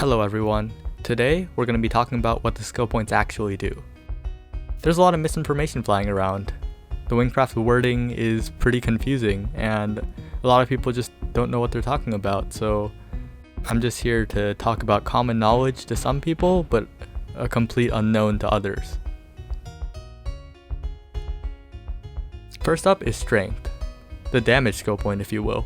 Hello everyone. Today we're going to be talking about what the skill points actually do. There's a lot of misinformation flying around. The Wynncraft wording is pretty confusing and a lot of people just don't know what they're talking about, so I'm just here to talk about common knowledge to some people but a complete unknown to others. First up is strength, the damage skill point if you will.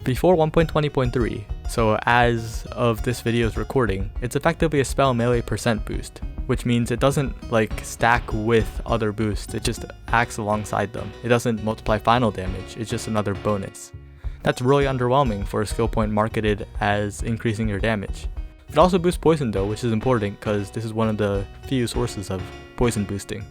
Before 1.20.3, so as of this video's recording, it's effectively a spell melee percent boost, which means it doesn't stack with other boosts, it just acts alongside them. It doesn't multiply final damage, it's just another bonus. That's really underwhelming for a skill point marketed as increasing your damage. It also boosts poison though, which is important because this is one of the few sources of poison boosting.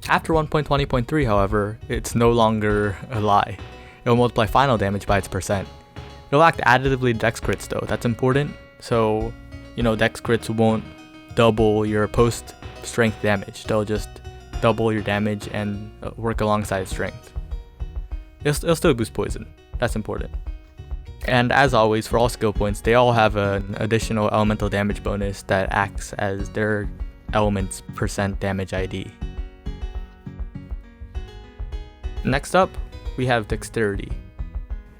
After 1.20.3 however, it's no longer a lie. It'll multiply final damage by its percent. It'll act additively to Dex crits though, that's important. So, Dex crits won't double your post strength damage. They'll just double your damage and work alongside strength. It'll still boost poison, that's important. And as always, for all skill points, they all have an additional elemental damage bonus that acts as their element's percent damage ID. Next up, we have dexterity.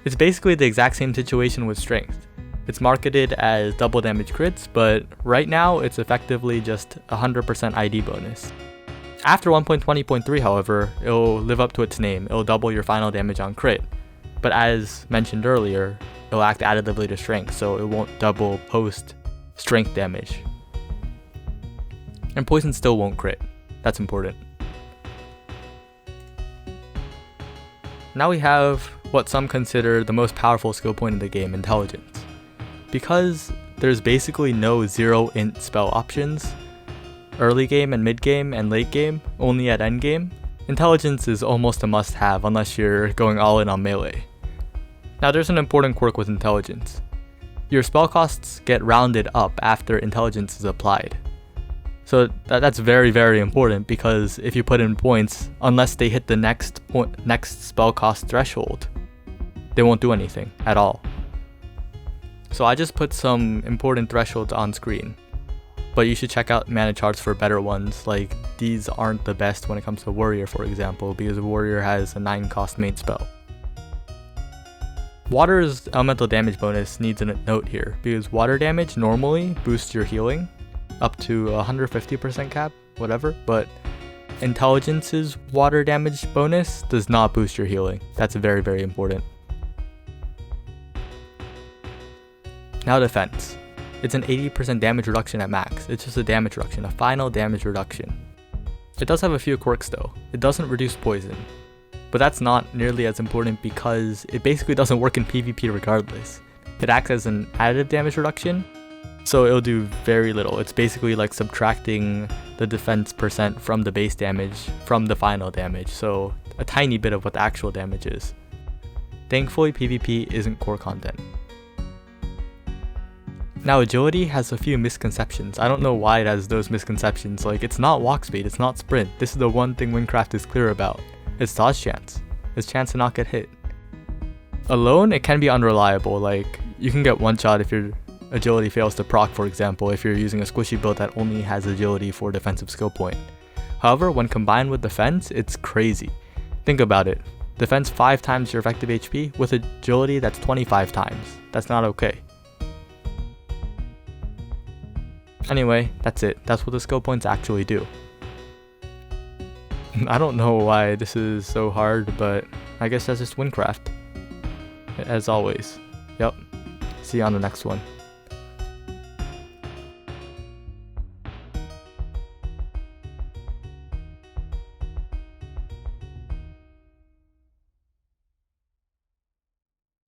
It's basically the exact same situation with strength. It's marketed as double damage crits, but right now it's effectively just 100% ID bonus. After 1.20.3 however, it'll live up to its name, it'll double your final damage on crit. But as mentioned earlier, it'll act additively to strength, so it won't double post strength damage. And poison still won't crit, that's important. Now we have what some consider the most powerful skill point in the game, intelligence. Because there's basically no zero int spell options, early game and mid game and late game, only at end game, intelligence is almost a must have unless you're going all in on melee. Now there's an important quirk with intelligence. Your spell costs get rounded up after intelligence is applied. So that's very, very important because if you put in points, unless they hit the next spell cost threshold, they won't do anything at all. So I just put some important thresholds on screen, but you should check out mana charts for better ones. These aren't the best when it comes to warrior, for example, because warrior has a 9 cost main spell. Water's elemental damage bonus needs a note here because water damage normally boosts your healing up to 150% cap, whatever, but intelligence's water damage bonus does not boost your healing. That's very, very important. Now defense. It's an 80% damage reduction at max. It's just a damage reduction, a final damage reduction. It does have a few quirks though. It doesn't reduce poison, but that's not nearly as important because it basically doesn't work in PvP regardless. It acts as an additive damage reduction, so it'll do very little. It's basically like subtracting the defense percent from the base damage from the final damage, so a tiny bit of what the actual damage is. Thankfully, PvP isn't core content. Now agility has a few misconceptions. I don't know why it has those misconceptions. It's not walk speed, it's not sprint. This is the one thing Wynncraft is clear about. It's dodge chance. It's chance to not get hit. Alone, it can be unreliable. You can get one shot if your agility fails to proc, for example, if you're using a squishy build that only has agility for defensive skill point. However, when combined with defense, it's crazy. Think about it. Defense 5 times your effective HP with agility that's 25 times. That's not okay. Anyway, that's it. That's what the skill points actually do. I don't know why this is so hard, but I guess that's just Wynncraft. As always. Yep. See you on the next one.